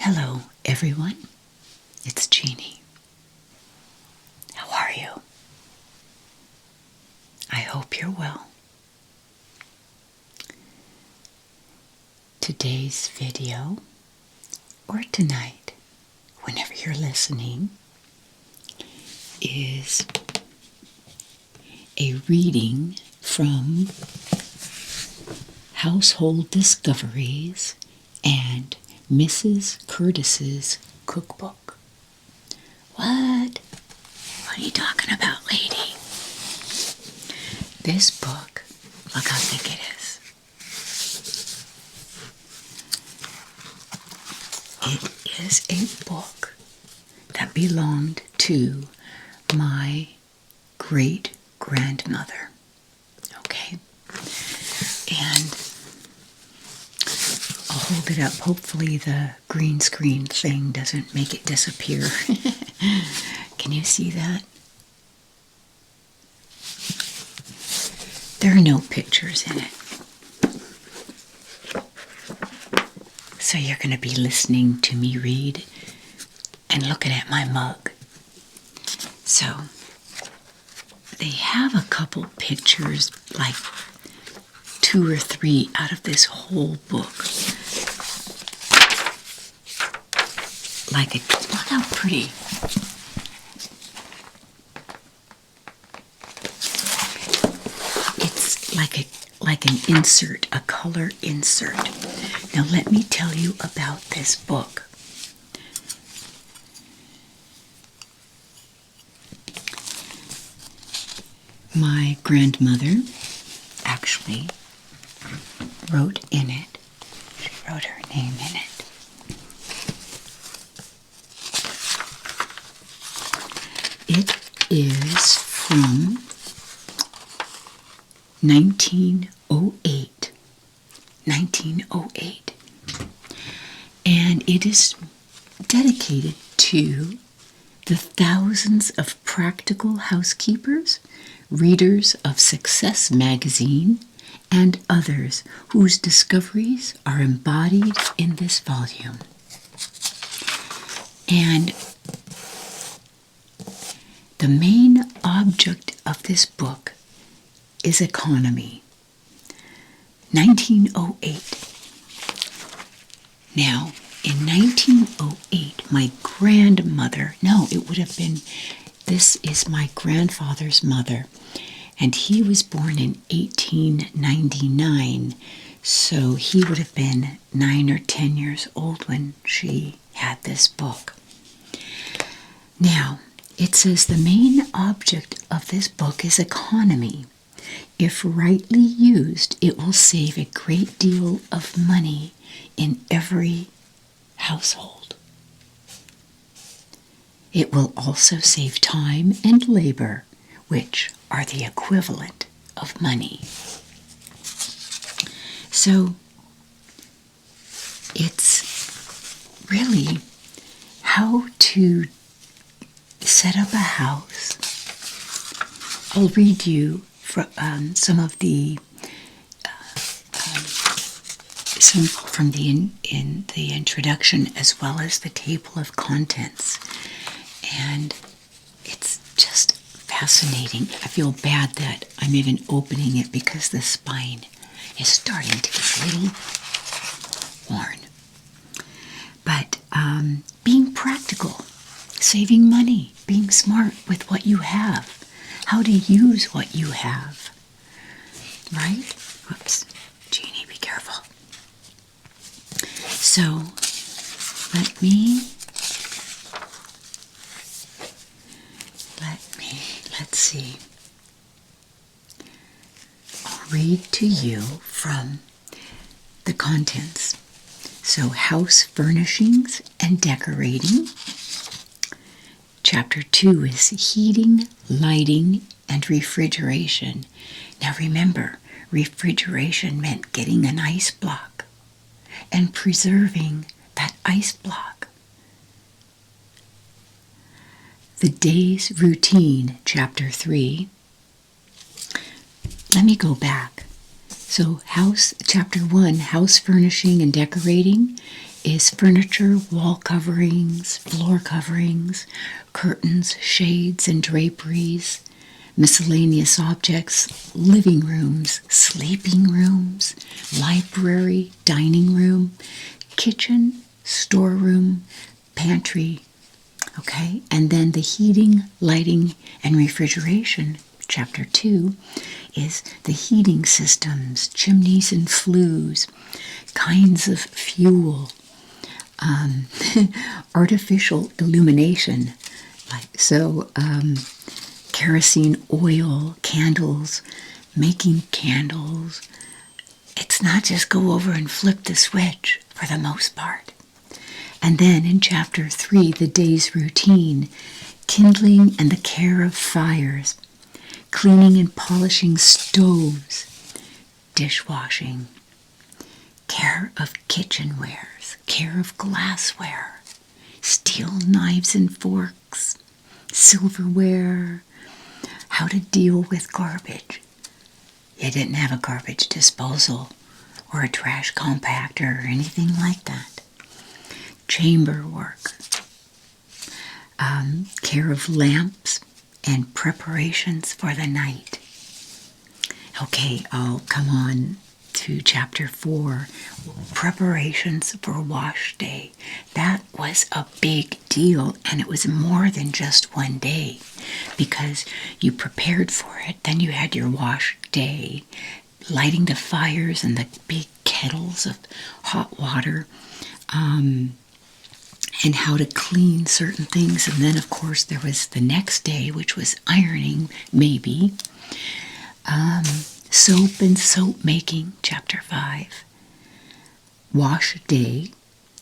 Hello, everyone. It's Jeannie. How are you? I hope you're well. Today's video, or tonight, whenever you're listening, is a reading from Household Discoveries and Mrs. Curtis's cookbook. What? What are you talking about, lady? This book, look how thick it is. It is a book that belonged to my great-grandmother. Okay? And I'll hold it up. Hopefully the green screen thing doesn't make it disappear. Can you see that? There are no pictures in it. So you're going to be listening to me read and looking at my mug. So they have a couple pictures, like 2 or 3 out of this whole book. Look how pretty. It's like an insert, a color insert. Now let me tell you about this book. My grandmother actually wrote in it. She wrote her name in it. It is from 1908. 1908. And it is dedicated to the thousands of practical housekeepers, readers of Success magazine, and others whose discoveries are embodied in this volume. And the main object of this book is economy. 1908. Now, in 1908, my grandmother, no, it would have been, this is my grandfather's mother, and he was born in 1899, so he would have been 9 or 10 years old when she had this book. Now, it says the main object of this book is economy. If rightly used, it will save a great deal of money in every household. It will also save time and labor, which are the equivalent of money. So, it's really how to set up a house. I'll read you some of the some from the in the introduction, as well as the table of contents, and it's just fascinating. I feel bad that I'm even opening it because the spine is starting to get a little worn. But being practical, saving money, being smart with what you have, how to use what you have, right? Whoops, Jeannie, be careful. So, let's see. I'll read to you from the contents. So, house furnishings and decorating. Chapter 2 is heating, lighting, and refrigeration. Now remember, refrigeration meant getting an ice block and preserving that ice block. The day's routine, Chapter 3. Let me go back. So Chapter 1, house furnishing and decorating, is furniture, wall coverings, floor coverings, curtains, shades, and draperies, miscellaneous objects, living rooms, sleeping rooms, library, dining room, kitchen, storeroom, pantry. Okay, and then the heating, lighting, and refrigeration, chapter 2, is the heating systems, chimneys and flues, kinds of fuel, artificial illumination, kerosene oil, candles, making candles. It's not just go over and flip the switch for the most part. And then in chapter 3, the day's routine, kindling and the care of fires, cleaning and polishing stoves, dishwashing, care of kitchenwares, care of glassware, steel knives and forks, silverware, how to deal with garbage. You didn't have a garbage disposal or a trash compactor or anything like that. Chamber work, care of lamps and preparations for the night. Okay, I'll come on to chapter 4, preparations for wash day. That was a big deal, and it was more than just one day because you prepared for it. Then you had your wash day, lighting the fires and the big kettles of hot water, and how to clean certain things. And then, of course, there was the next day, which was ironing, maybe. Soap and soap making, chapter 5. Wash day.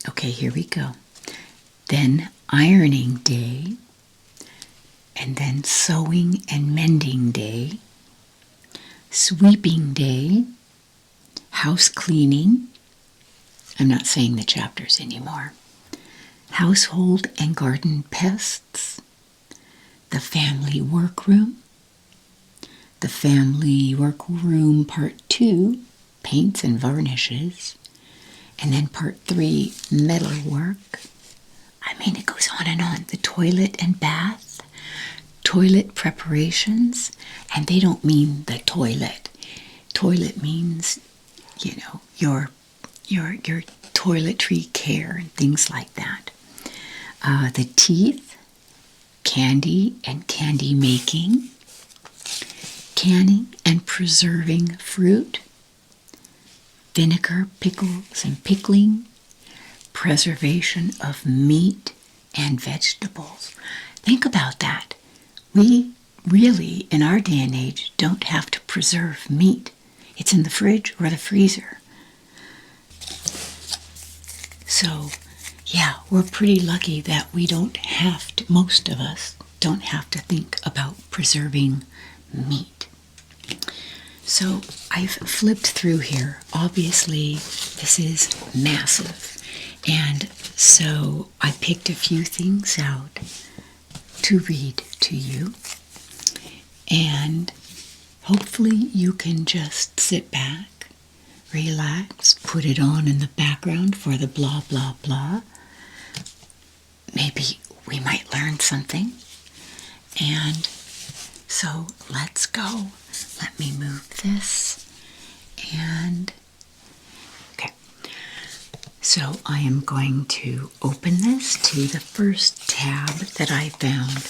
Okay, here we go. Then ironing day. And then sewing and mending day. Sweeping day. House cleaning. I'm not saying the chapters anymore. Household and garden pests. The family workroom. The family workroom part 2, paints and varnishes. And then part 3, metalwork. I mean, it goes on and on. The toilet and bath, toilet preparations, and they don't mean the toilet. Toilet means, your toiletry care and things like that. The teeth, candy and candy making, canning and preserving fruit, vinegar, pickles and pickling, preservation of meat and vegetables. Think about that. We really, in our day and age, don't have to preserve meat. It's in the fridge or the freezer. So, yeah, we're pretty lucky that we don't have to, most of us don't have to think about preserving meat. So I've flipped through here. Obviously, this is massive. And so I picked a few things out to read to you. And hopefully you can just sit back, relax, put it on in the background for the blah, blah, blah. Maybe we might learn something. And so let's go. Let me move this. And, okay. So I am going to open this to the first tab that I found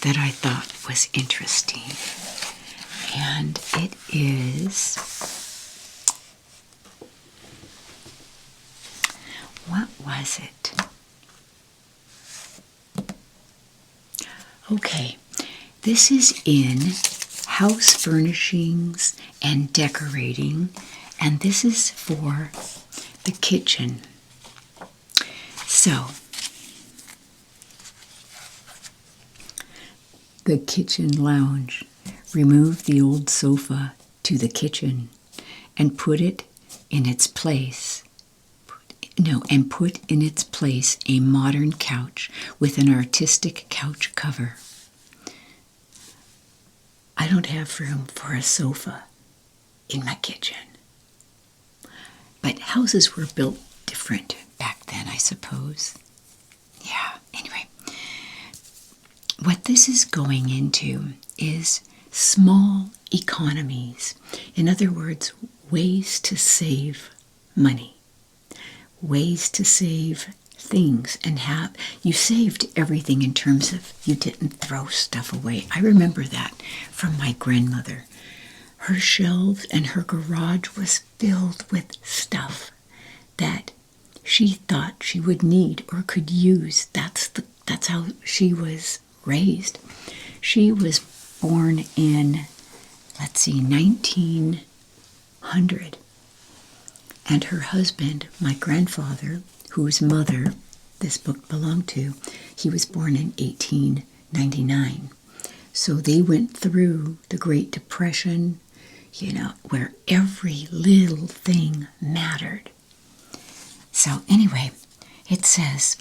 that I thought was interesting. And it is, what was it? Okay, this is in House Furnishings and Decorating, and this is for the kitchen. So, the kitchen lounge. Remove the old sofa to the kitchen and put in its place a modern couch with an artistic couch cover. I don't have room for a sofa in my kitchen. But houses were built different back then, I suppose. Yeah, anyway. What this is going into is small economies. In other words, ways to save money, ways to save things, and you saved everything in terms of you didn't throw stuff away. I remember that from my grandmother. Her shelves and her garage was filled with stuff that she thought she would need or could use. That's how she was raised. She was born in, 1900. And her husband, my grandfather, whose mother this book belonged to, he was born in 1899. So they went through the Great Depression, where every little thing mattered. So anyway, it says,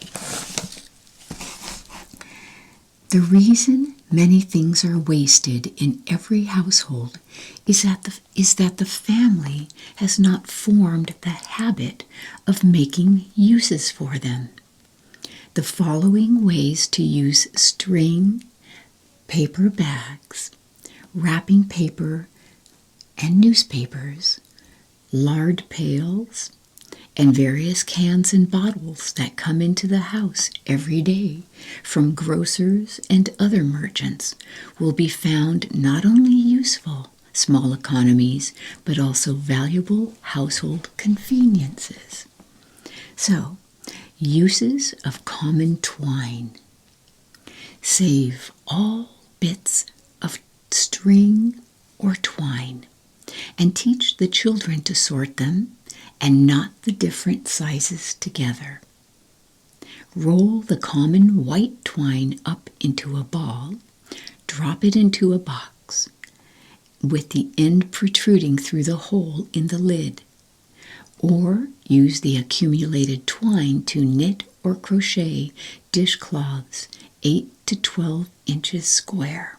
the reason many things are wasted in every household is that the family has not formed the habit of making uses for them. The following ways to use string, paper bags, wrapping paper and newspapers, lard pails, and various cans and bottles that come into the house every day from grocers and other merchants will be found not only useful, small economies, but also valuable household conveniences. So, uses of common twine. Save all bits of string or twine and teach the children to sort them and knot the different sizes together. Roll the common white twine up into a ball, drop it into a box, with the end protruding through the hole in the lid, or use the accumulated twine to knit or crochet dishcloths 8 to 12 inches square.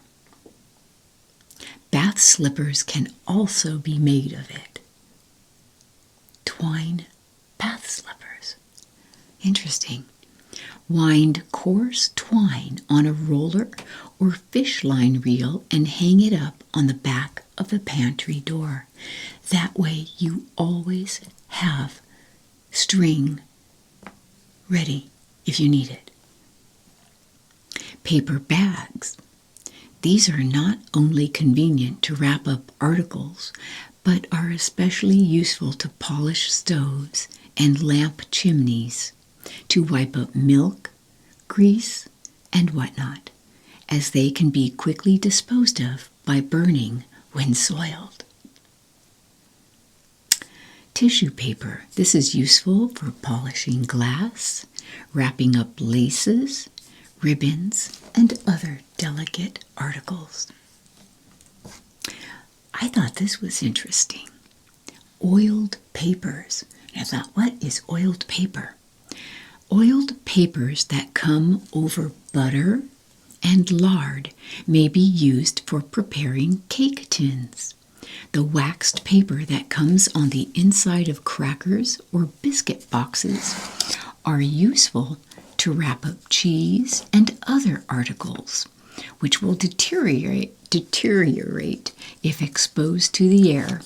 Bath slippers can also be made of it. Twine bath slippers. Interesting. Wind coarse twine on a roller or fish line reel and hang it up on the back of the pantry door. That way you always have string ready if you need it. Paper bags. These are not only convenient to wrap up articles, but are especially useful to polish stoves and lamp chimneys, to wipe up milk, grease, and whatnot, as they can be quickly disposed of by burning when soiled. Tissue paper. This is useful for polishing glass, wrapping up laces, ribbons, and other delicate articles. I thought this was interesting. Oiled papers. And I thought, what is oiled paper? Oiled papers that come over butter and lard may be used for preparing cake tins. The waxed paper that comes on the inside of crackers or biscuit boxes are useful to wrap up cheese and other articles, which will deteriorate if exposed to the air.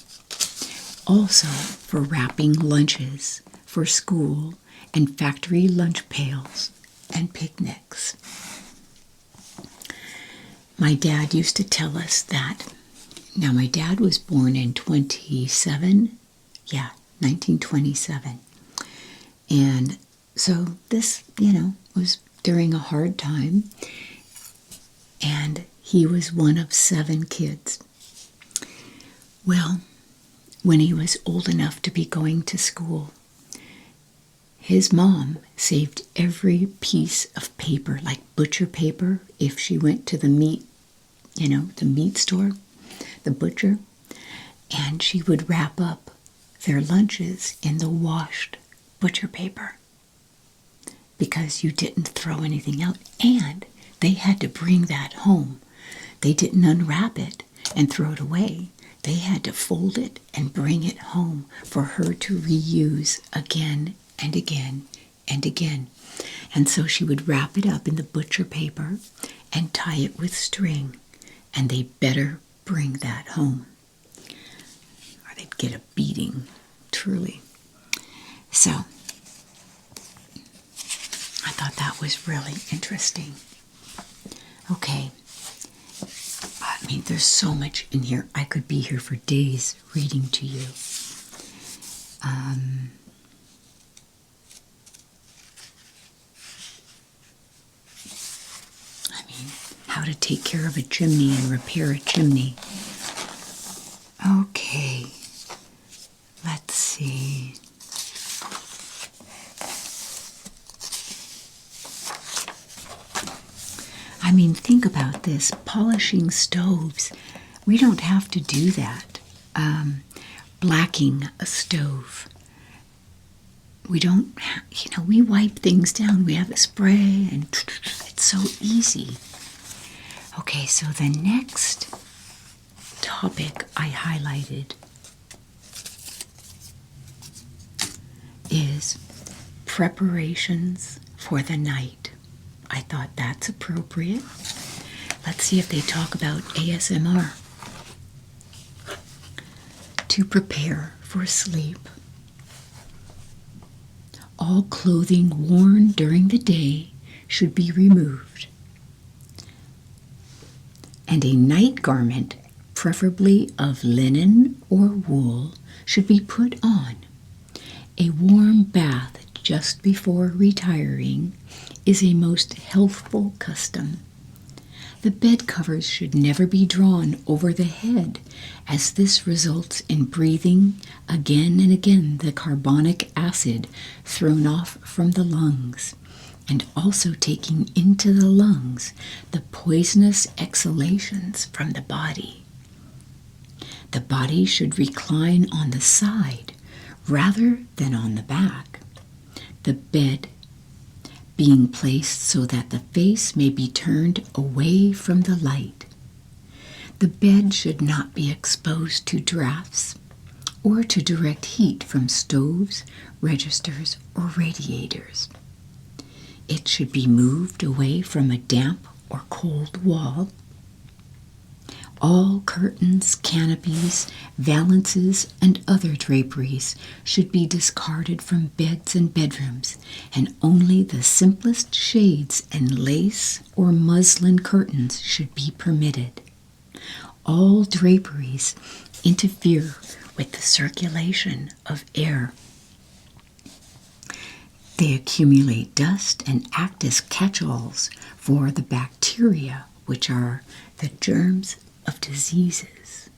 Also for wrapping lunches for school and factory lunch pails and picnics. My dad used to tell us that. Now, my dad was born in 1927. And so this, was during a hard time. And he was one of 7 kids. Well, when he was old enough to be going to school, his mom saved every piece of paper, like butcher paper, if she went to the meat store, the butcher, and she would wrap up their lunches in the washed butcher paper because you didn't throw anything out, and they had to bring that home. They didn't unwrap it and throw it away. They had to fold it and bring it home for her to reuse again and again and again. And so she would wrap it up in the butcher paper and tie it with string, and they better bring that home, or they'd get a beating, truly. So, I thought that was really interesting. Okay. I mean, there's so much in here. I could be here for days reading to you. How to take care of a chimney and repair a chimney. Okay, let's see. I mean, think about this. Polishing stoves. We don't have to do that. Blacking a stove. We don't, we wipe things down. We have a spray and it's so easy. Okay, so the next topic I highlighted is preparations for the night. I thought that's appropriate. Let's see if they talk about ASMR. To prepare for sleep. All clothing worn during the day should be removed, and a night garment, preferably of linen or wool, should be put on. A warm bath just before retiring is a most healthful custom. The bed covers should never be drawn over the head, as this results in breathing again and again the carbonic acid thrown off from the lungs, and also taking into the lungs the poisonous exhalations from the body. The body should recline on the side rather than on the back, the bed being placed so that the face may be turned away from the light. The bed should not be exposed to drafts or to direct heat from stoves, registers, or radiators. It should be moved away from a damp or cold wall. All curtains, canopies, valances, and other draperies should be discarded from beds and bedrooms, and only the simplest shades and lace or muslin curtains should be permitted. All draperies interfere with the circulation of air. They accumulate dust and act as catch-alls for the bacteria, which are the germs of diseases.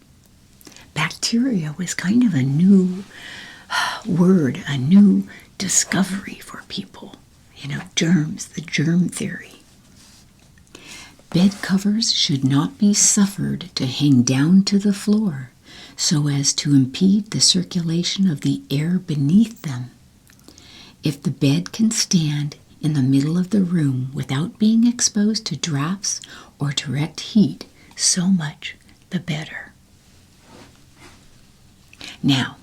Bacteria was kind of a new word, a new discovery for people. Germs, the germ theory. Bed covers should not be suffered to hang down to the floor so as to impede the circulation of the air beneath them. If the bed can stand in the middle of the room without being exposed to drafts or direct heat, so much the better. Now,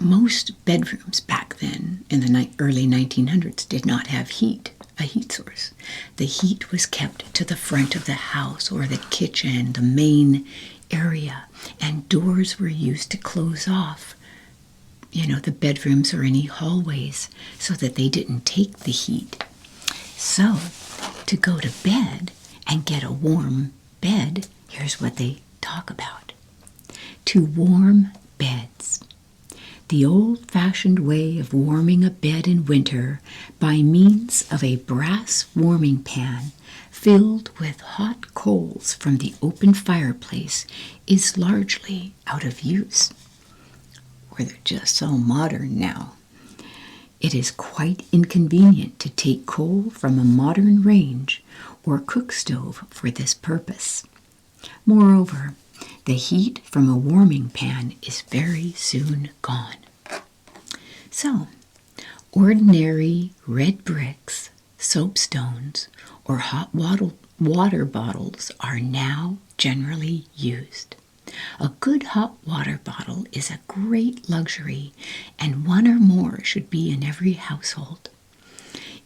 most bedrooms back then in the early 1900s did not have a heat source. The heat was kept to the front of the house or the kitchen, the main area, and doors were used to close off the bedrooms or any hallways so that they didn't take the heat. So, to go to bed and get a warm bed, here's what they talk about. To warm beds. The old-fashioned way of warming a bed in winter by means of a brass warming pan filled with hot coals from the open fireplace is largely out of use. Or they're just so modern now. It is quite inconvenient to take coal from a modern range or cook stove for this purpose. Moreover, the heat from a warming pan is very soon gone. So, ordinary red bricks, soapstones, or hot water bottles are now generally used. A good hot water bottle is a great luxury, and one or more should be in every household.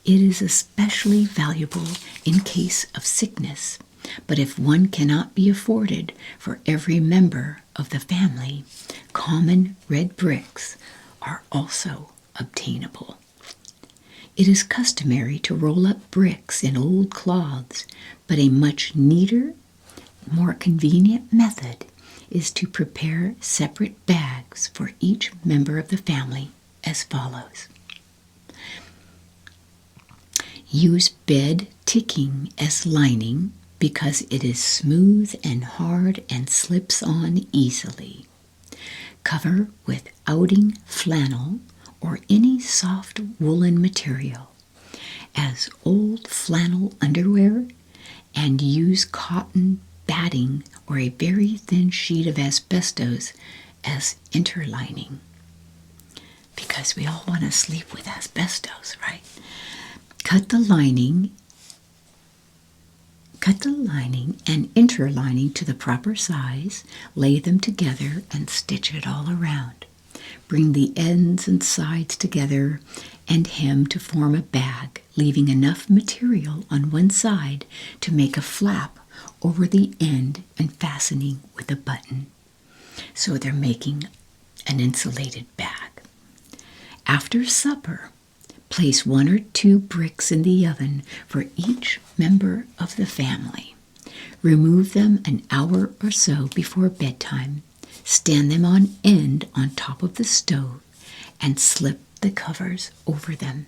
It is especially valuable in case of sickness, but if one cannot be afforded for every member of the family, common red bricks are also obtainable. It is customary to roll up bricks in old cloths, but a much neater, more convenient method is to prepare separate bags for each member of the family as follows. Use bed ticking as lining because it is smooth and hard and slips on easily. Cover with outing flannel or any soft woolen material as old flannel underwear, and use cotton batting or a very thin sheet of asbestos as interlining. Because we all want to sleep with asbestos, right? Cut the lining and interlining to the proper size, lay them together and stitch it all around. Bring the ends and sides together and hem to form a bag, leaving enough material on one side to make a flap over the end and fastening with a button. So they're making an insulated bag. After supper, place 1 or 2 bricks in the oven for each member of the family. Remove them an hour or so before bedtime. Stand them on end on top of the stove and slip the covers over them.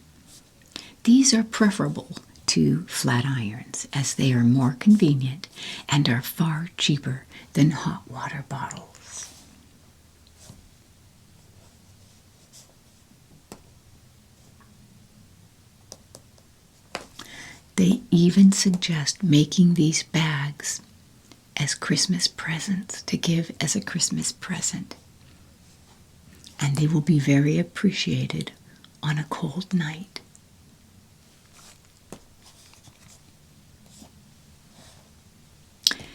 These are preferable to flat irons as they are more convenient and are far cheaper than hot water bottles. They even suggest making these bags as Christmas presents to give as a Christmas present. And they will be very appreciated on a cold night.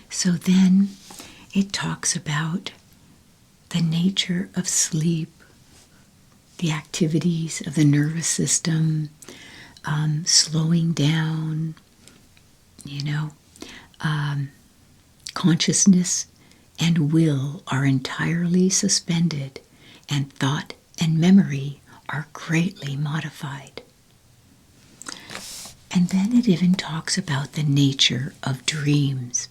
So then it talks about the nature of sleep, the activities of the nervous system, slowing down, consciousness and will are entirely suspended, and thought and memory are greatly modified. And then it even talks about the nature of dreams.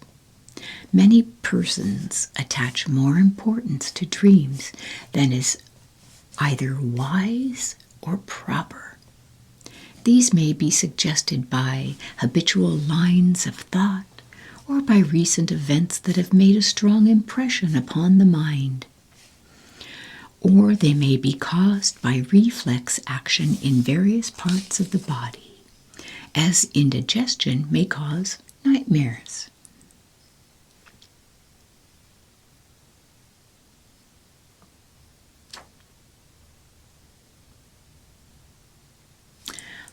Many persons attach more importance to dreams than is either wise or proper. These may be suggested by habitual lines of thought or by recent events that have made a strong impression upon the mind. Or they may be caused by reflex action in various parts of the body, as indigestion may cause nightmares.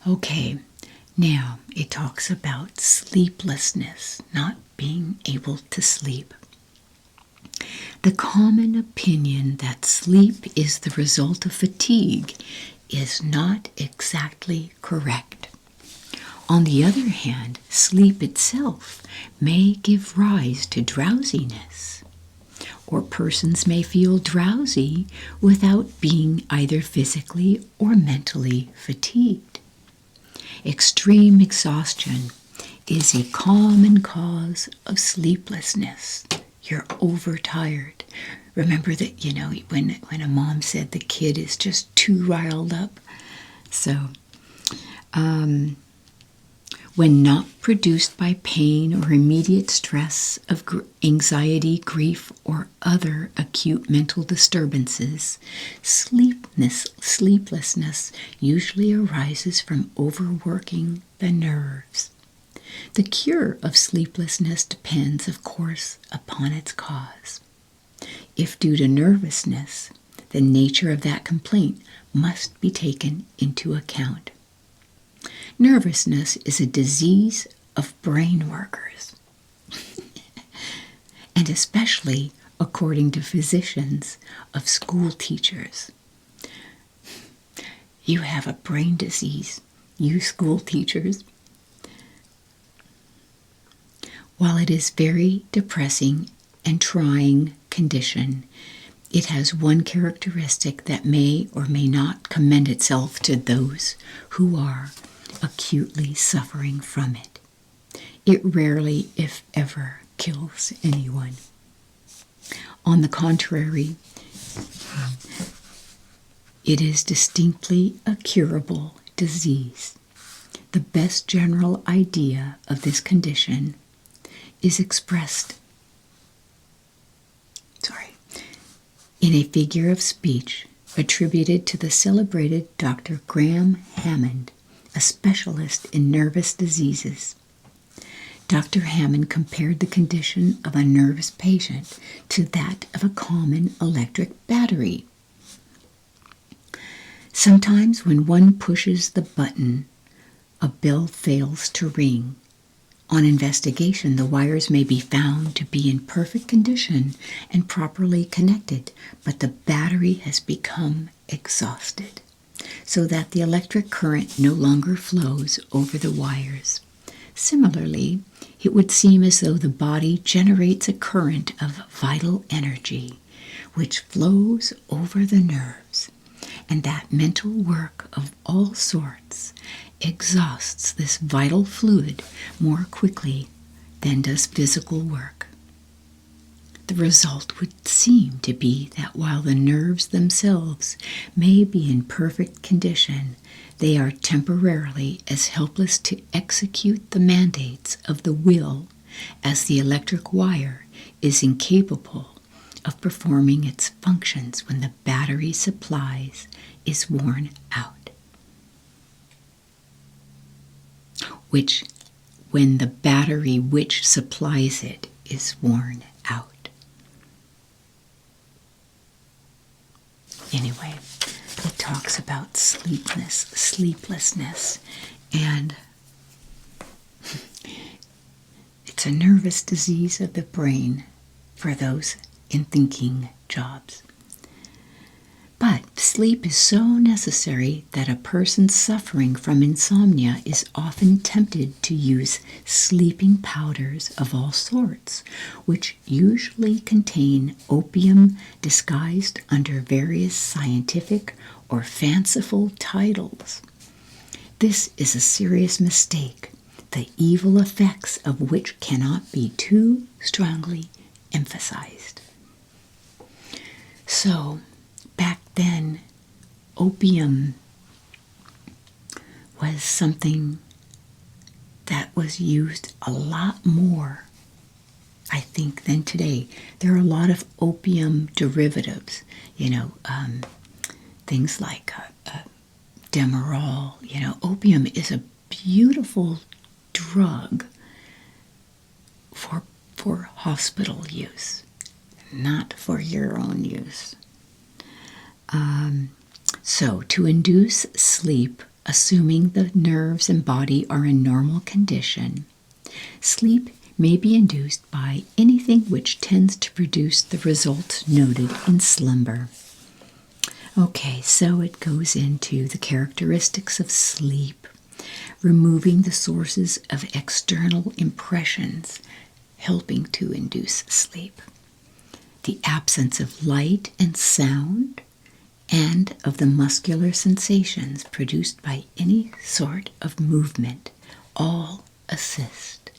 Okay, now it talks about sleeplessness, not being able to sleep. The common opinion that sleep is the result of fatigue is not exactly correct. On the other hand, sleep itself may give rise to drowsiness, or persons may feel drowsy without being either physically or mentally fatigued. Extreme exhaustion is a common cause of sleeplessness. You're overtired. Remember that, when a mom said the kid is just too riled up. So, when not produced by pain or immediate stress of anxiety, grief, or other acute mental disturbances, sleeplessness usually arises from overworking the nerves. The cure of sleeplessness depends, of course, upon its cause. If due to nervousness, the nature of that complaint must be taken into account. Nervousness is a disease of brain workers, and especially according to physicians, of school teachers. You have a brain disease, you school teachers. While it is very depressing and trying condition, it has one characteristic that may or may not commend itself to those who are acutely suffering from it. It rarely, if ever, kills anyone. On the contrary, it is distinctly a curable disease. The best general idea of this condition is expressed in a figure of speech attributed to the celebrated Dr. Graham Hammond, a specialist in nervous diseases. Dr. Hammond compared the condition of a nervous patient to that of a common electric battery. Sometimes when one pushes the button, a bell fails to ring. On investigation, the wires may be found to be in perfect condition and properly connected, but the battery has become exhausted, so that the electric current no longer flows over the wires. Similarly, it would seem as though the body generates a current of vital energy, which flows over the nerves, and that mental work of all sorts exhausts this vital fluid more quickly than does physical work. The result would seem to be that while the nerves themselves may be in perfect condition, they are temporarily as helpless to execute the mandates of the will as the electric wire is incapable of performing its functions when the battery supplies is worn out. When the battery which supplies it is worn out. Anyway, it talks about sleeplessness, and it's a nervous disease of the brain for those in thinking jobs. But sleep is so necessary that a person suffering from insomnia is often tempted to use sleeping powders of all sorts, which usually contain opium disguised under various scientific or fanciful titles. This is a serious mistake, the evil effects of which cannot be too strongly emphasized. So, back then, opium was something that was used a lot more, I think, than today. There are a lot of opium derivatives, things like Demerol. Opium is a beautiful drug for hospital use, not for your own use. So, to induce sleep, assuming the nerves and body are in normal condition, sleep may be induced by anything which tends to produce the results noted in slumber. Okay, so it goes into the characteristics of sleep, removing the sources of external impressions, helping to induce sleep, the absence of light and sound, and of the muscular sensations produced by any sort of movement, all assist.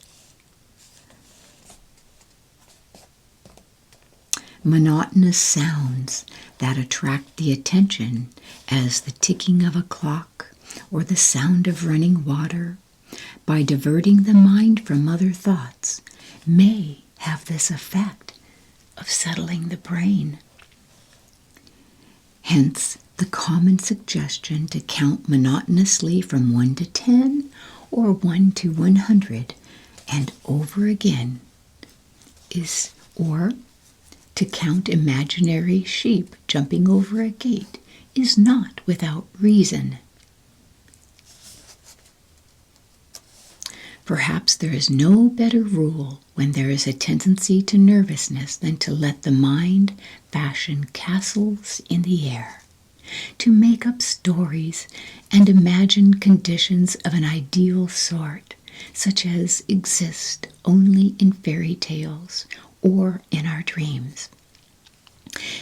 Monotonous sounds that attract the attention, as the ticking of a clock or the sound of running water, by diverting the mind from other thoughts, may have this effect of settling the brain. Hence, the common suggestion to count monotonously from 1 to 10 or 1 to 100 and over again or to count imaginary sheep jumping over a gate is not without reason. Perhaps there is no better rule when there is a tendency to nervousness than to let the mind fashion castles in the air, to make up stories and imagine conditions of an ideal sort, such as exist only in fairy tales or in our dreams.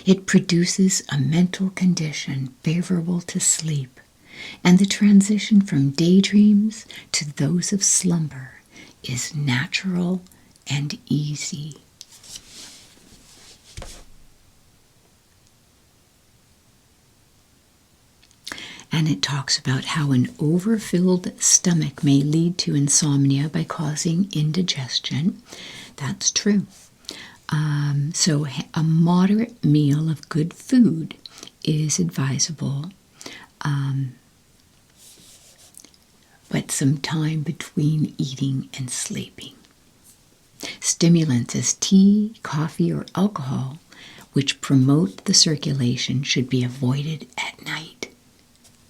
It produces a mental condition favorable to sleep, and the transition from daydreams to those of slumber is natural and easy. And it talks about how an overfilled stomach may lead to insomnia by causing indigestion. That's true. So a moderate meal of good food is advisable, but some time between eating and sleeping. Stimulants as tea, coffee, or alcohol, which promote the circulation, should be avoided at night.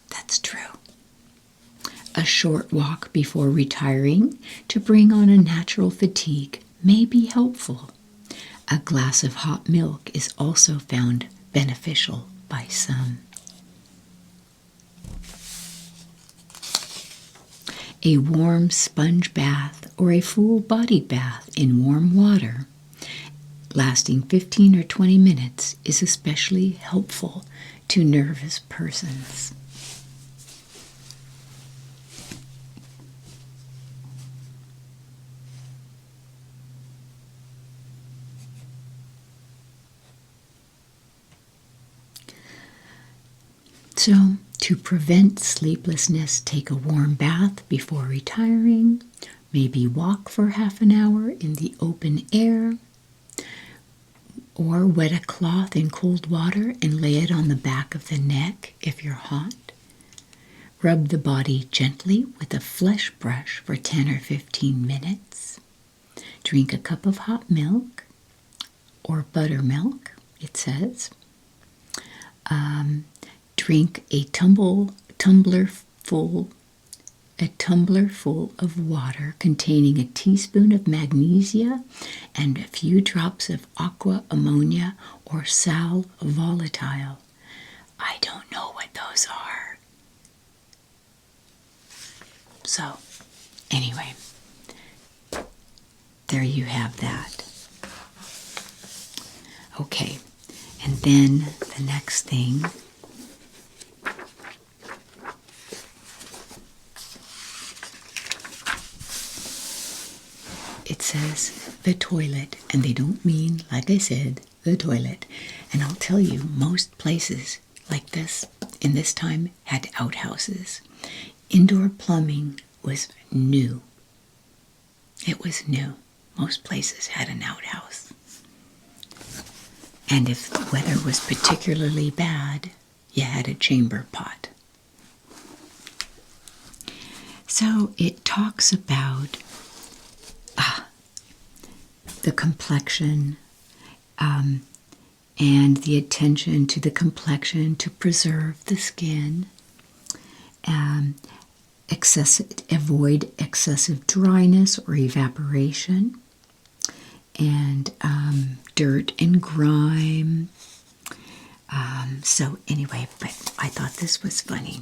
That's true. A short walk before retiring to bring on a natural fatigue may be helpful. A glass of hot milk is also found beneficial by some. A warm sponge bath or a full body bath in warm water, lasting 15 or 20 minutes, is especially helpful to nervous persons. So, to prevent sleeplessness, take a warm bath before retiring, maybe walk for half an hour in the open air, or wet a cloth in cold water and lay it on the back of the neck if you're hot. Rub the body gently with a flesh brush for 10 or 15 minutes. Drink a cup of hot milk or buttermilk, it says. Drink a tumbler full of water containing a teaspoon of magnesia and a few drops of aqua ammonia or sal volatile. I don't know what those are. So, anyway, there you have that. Okay, and then the next thing, it says the toilet, and they don't mean, like I said, the toilet. And I'll tell you, most places like this in this time had outhouses. Indoor plumbing was new. It was new. Most places had an outhouse. And if the weather was particularly bad, you had a chamber pot. So it talks about the complexion and the attention to the complexion to preserve the skin. Avoid excessive dryness or evaporation, and dirt and grime. So anyway, but I thought this was funny.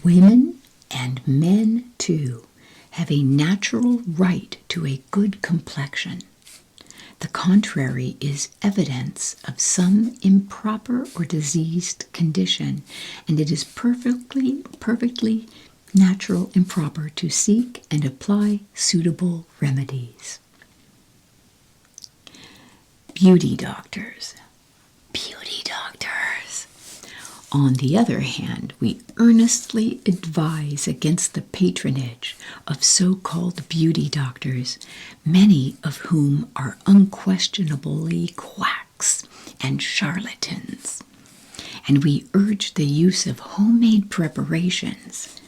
Women and men, too, have a natural right to a good complexion. The contrary is evidence of some improper or diseased condition, and it is perfectly natural and proper to seek and apply suitable remedies. Beauty doctors. Beauty doctors. On the other hand, we earnestly advise against the patronage of so-called beauty doctors, many of whom are unquestionably quacks and charlatans. And we urge the use of homemade preparations.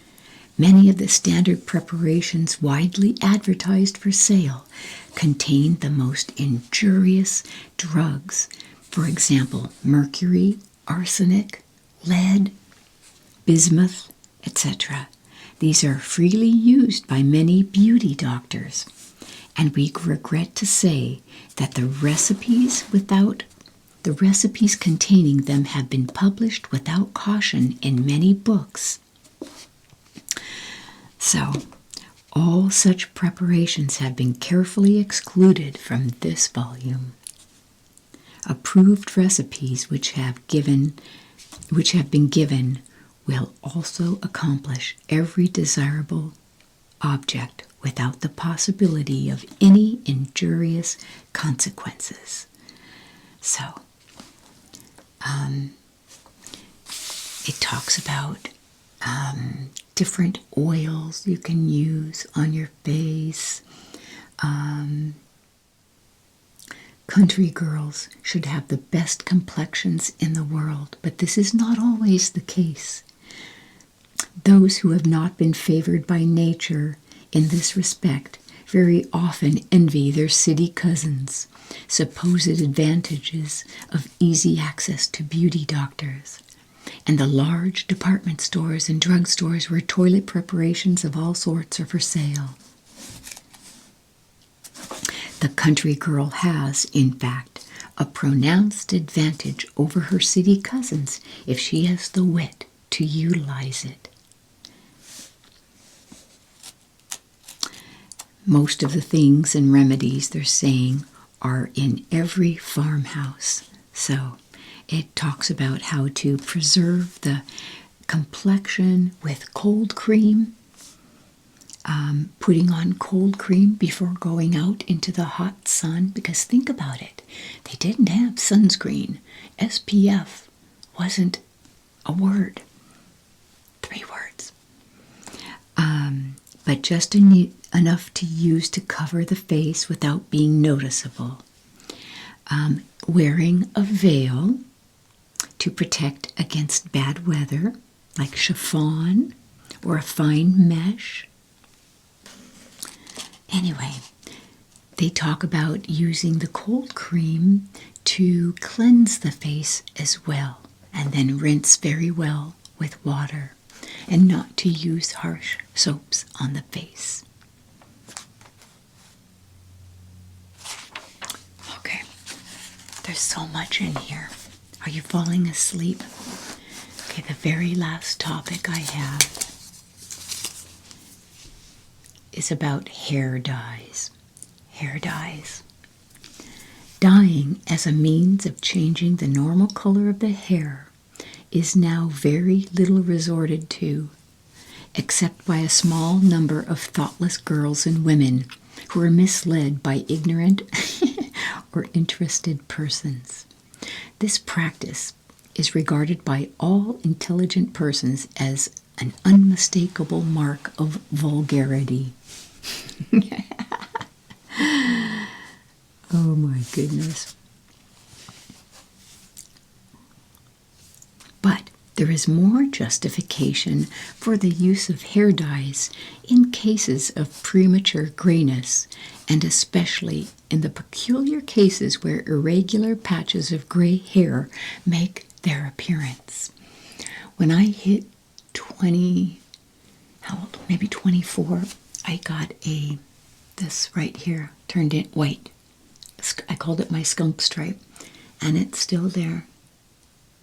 Many of the standard preparations widely advertised for sale contain the most injurious drugs, for example, mercury, arsenic, lead, bismuth, etc. These are freely used by many beauty doctors, and we regret to say that the recipes containing them have been published without caution in many books. So, all such preparations have been carefully excluded from this volume. Approved recipes which have been given will also accomplish every desirable object without the possibility of any injurious consequences. So, it talks about different oils you can use on your face. Country girls should have the best complexions in the world, but this is not always the case. Those who have not been favored by nature in this respect very often envy their city cousins' supposed advantages of easy access to beauty doctors and the large department stores and drugstores where toilet preparations of all sorts are for sale. The country girl has, in fact, a pronounced advantage over her city cousins if she has the wit to utilize it. Most of the things and remedies they're saying are in every farmhouse. So it talks about how to preserve the complexion with cold cream, putting on cold cream before going out into the hot sun, because think about it, they didn't have sunscreen. SPF wasn't a word, 3 words, but just enough to use to cover the face without being noticeable. Wearing a veil to protect against bad weather, like chiffon or a fine mesh. Anyway, they talk about using the cold cream to cleanse the face as well, and then rinse very well with water, and not to use harsh soaps on the face. Okay, there's so much in here. Are you falling asleep? Okay, the very last topic I have is about hair dyes. Hair dyes. Dyeing as a means of changing the normal color of the hair is now very little resorted to, except by a small number of thoughtless girls and women who are misled by ignorant or interested persons. This practice is regarded by all intelligent persons as an unmistakable mark of vulgarity. Oh my goodness. But there is more justification for the use of hair dyes in cases of premature grayness, and especially in the peculiar cases where irregular patches of gray hair make their appearance. When I hit 20, how old? Maybe 24, I got this right here turned it white. I called it my skunk stripe, and it's still there.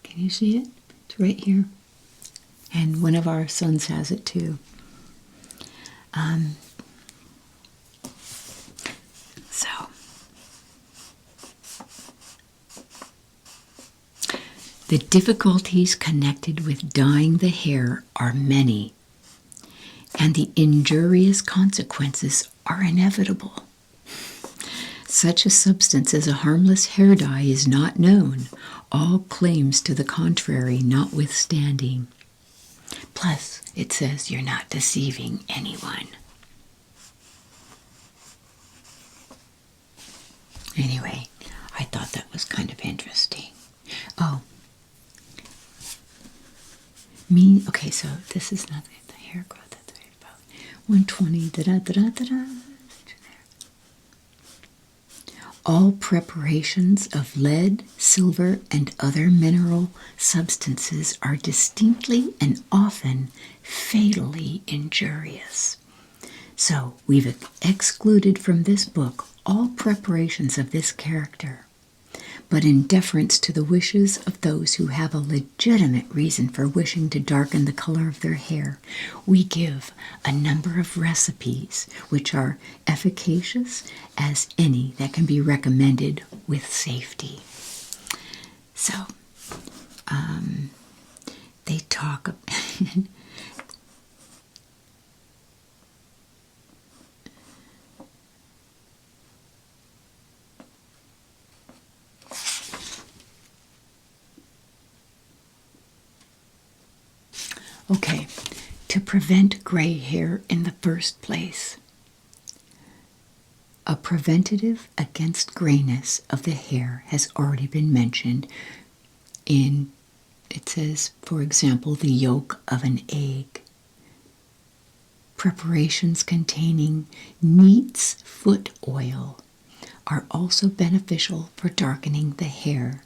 Can you see it? It's right here. And one of our sons has it too. The difficulties connected with dyeing the hair are many, and the injurious consequences are inevitable. Such a substance as a harmless hair dye is not known, all claims to the contrary notwithstanding. Plus, it says you're not deceiving anyone. Anyway, I thought that was kind of interesting. Oh. Okay, so this is not the hair growth. That's right, about 120. All preparations of lead, silver, and other mineral substances are distinctly and often fatally injurious. So we've excluded from this book all preparations of this character. But in deference to the wishes of those who have a legitimate reason for wishing to darken the color of their hair, we give a number of recipes which are efficacious as any that can be recommended with safety. So, they talk Okay, to prevent gray hair in the first place. A preventative against grayness of the hair has already been mentioned in, it says, for example, the yolk of an egg. Preparations containing neat's foot oil are also beneficial for darkening the hair.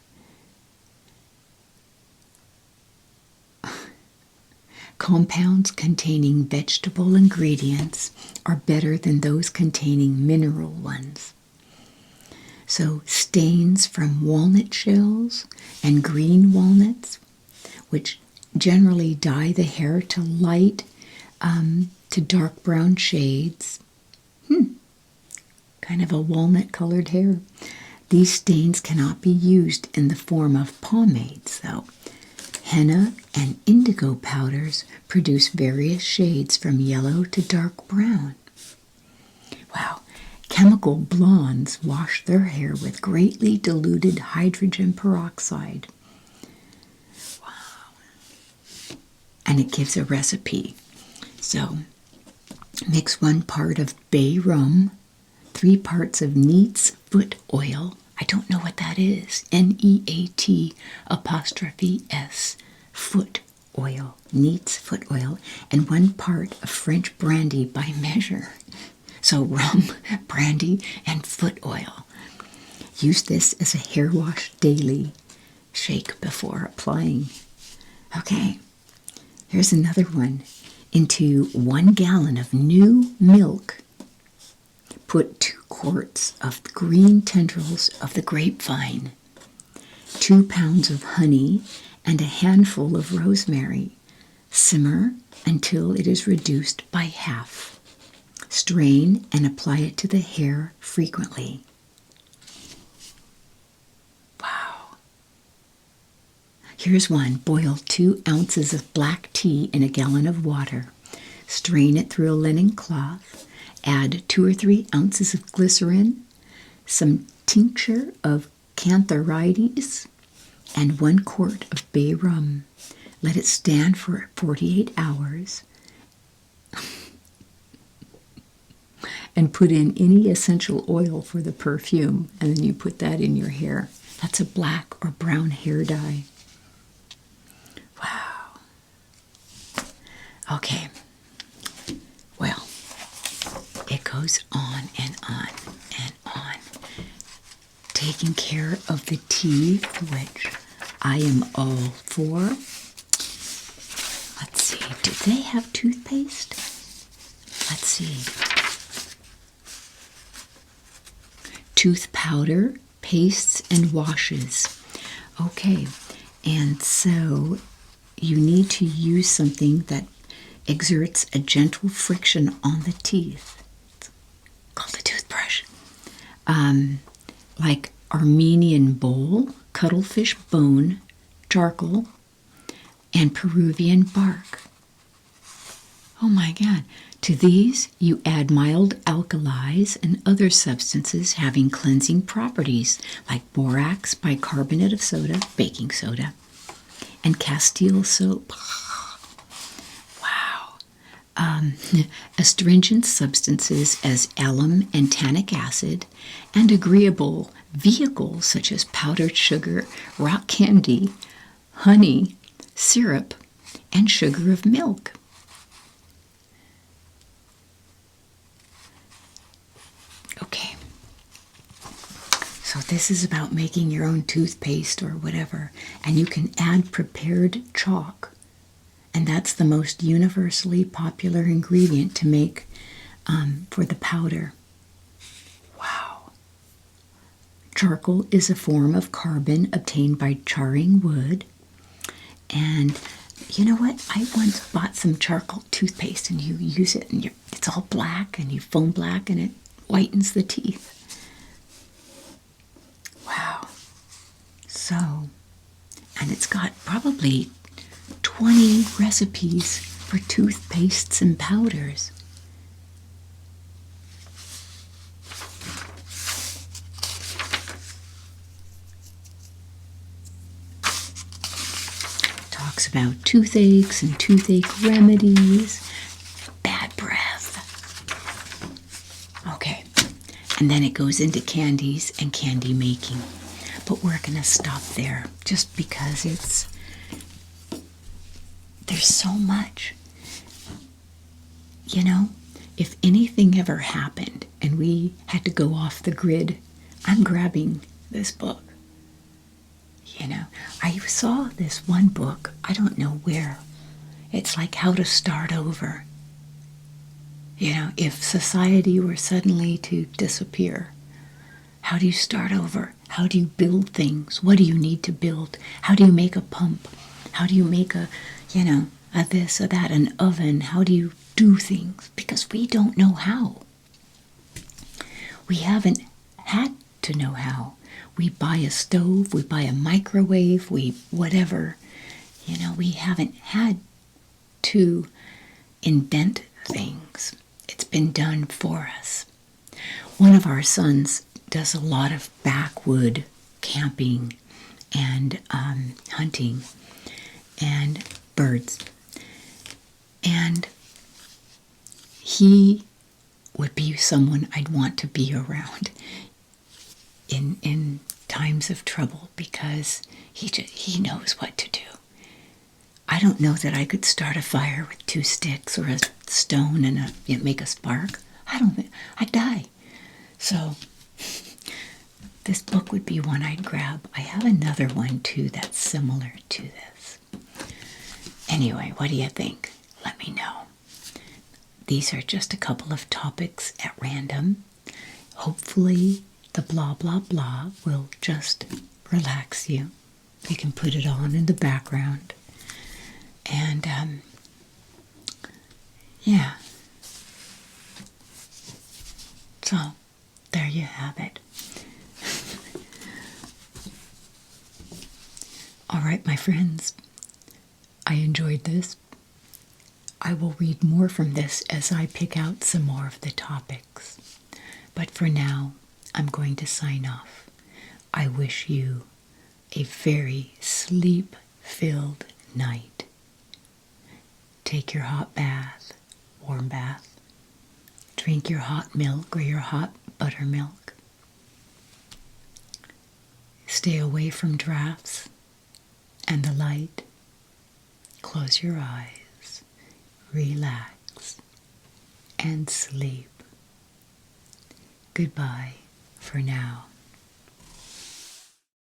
Compounds containing vegetable ingredients are better than those containing mineral ones. So stains from walnut shells and green walnuts, which generally dye the hair to light to dark brown shades, kind of a walnut-colored hair. These stains cannot be used in the form of pomades, though. Henna and indigo powders produce various shades from yellow to dark brown. Wow. Chemical blondes wash their hair with greatly diluted hydrogen peroxide. Wow. And it gives a recipe. So, mix 1 part of bay rum, 3 parts of neat's foot oil. I don't know what that is. Neat', foot oil, neat's foot oil, and 1 part of French brandy by measure. So rum, brandy, and foot oil. Use this as a hair wash daily. Shake before applying. Okay, here's another one. Into 1 gallon of new milk, put 2 quarts of the green tendrils of the grapevine, 2 pounds of honey, and a handful of rosemary. Simmer until it is reduced by half. Strain and apply it to the hair frequently. Wow. Here's one. Boil 2 ounces of black tea in a gallon of water. Strain it through a linen cloth. Add 2 or 3 ounces of glycerin, some tincture of cantharides, and 1 quart of bay rum. Let it stand for 48 hours and put in any essential oil for the perfume, and then you put that in your hair. That's a black or brown hair dye. Wow. Okay. Well, it goes on and on and on. Taking care of the teeth, which I am all for. Let's see, do they have toothpaste? Let's see. Tooth powder, pastes, and washes. Okay, and so you need to use something that exerts a gentle friction on the teeth. It's called a toothbrush. Like Armenian bowl, cuttlefish bone, charcoal, and Peruvian bark. Oh my God. To these, you add mild alkalis and other substances having cleansing properties like borax, bicarbonate of soda, baking soda, and Castile soap. Wow. Astringent substances as alum and tannic acid, and agreeable vehicles such as powdered sugar, rock candy, honey, syrup, and sugar of milk. Okay. this is about making your own toothpaste or whatever, and you can add prepared chalk, and that's the most universally popular ingredient to make for the powder. Wow. Charcoal is a form of carbon obtained by charring wood. And you know what? I once bought some charcoal toothpaste, and you use it, and it's all black, and you foam black, and it whitens the teeth. Wow. So, and it's got probably 20 recipes for toothpastes and powders. Talks about toothaches and toothache remedies, bad breath. Okay, and then it goes into candies and candy making. But we're going to stop there just because there's so much. You know, if anything ever happened and we had to go off the grid, I'm grabbing this book. You know, I saw this one book, I don't know where. It's like how to start over. You know, if society were suddenly to disappear, how do you start over? How do you build things? What do you need to build? How do you make a pump? How do you make a this or that, an oven? How do you do things? Because we don't know how. We haven't had to know how. We buy a stove, we buy a microwave, whatever. You know, we haven't had to invent things. It's been done for us. One of our sons does a lot of backwood camping and hunting and birds. And he would be someone I'd want to be around in times of trouble, because he knows what to do. I don't know that I could start a fire with 2 sticks or a stone and make a spark. I'd die. So this book would be one I'd grab. I have another one too that's similar to this. Anyway, what do you think? Let me know. These are just a couple of topics at random. Hopefully the blah blah blah will just relax you. You can put it on in the background. And yeah. So there you have it. All right, my friends, I enjoyed this. I will read more from this as I pick out some more of the topics. But for now, I'm going to sign off. I wish you a very sleep-filled night. Take your hot bath, warm bath. Drink your hot milk or your hot buttermilk. Stay away from drafts and the light. Close your eyes, relax, and sleep. Goodbye for now.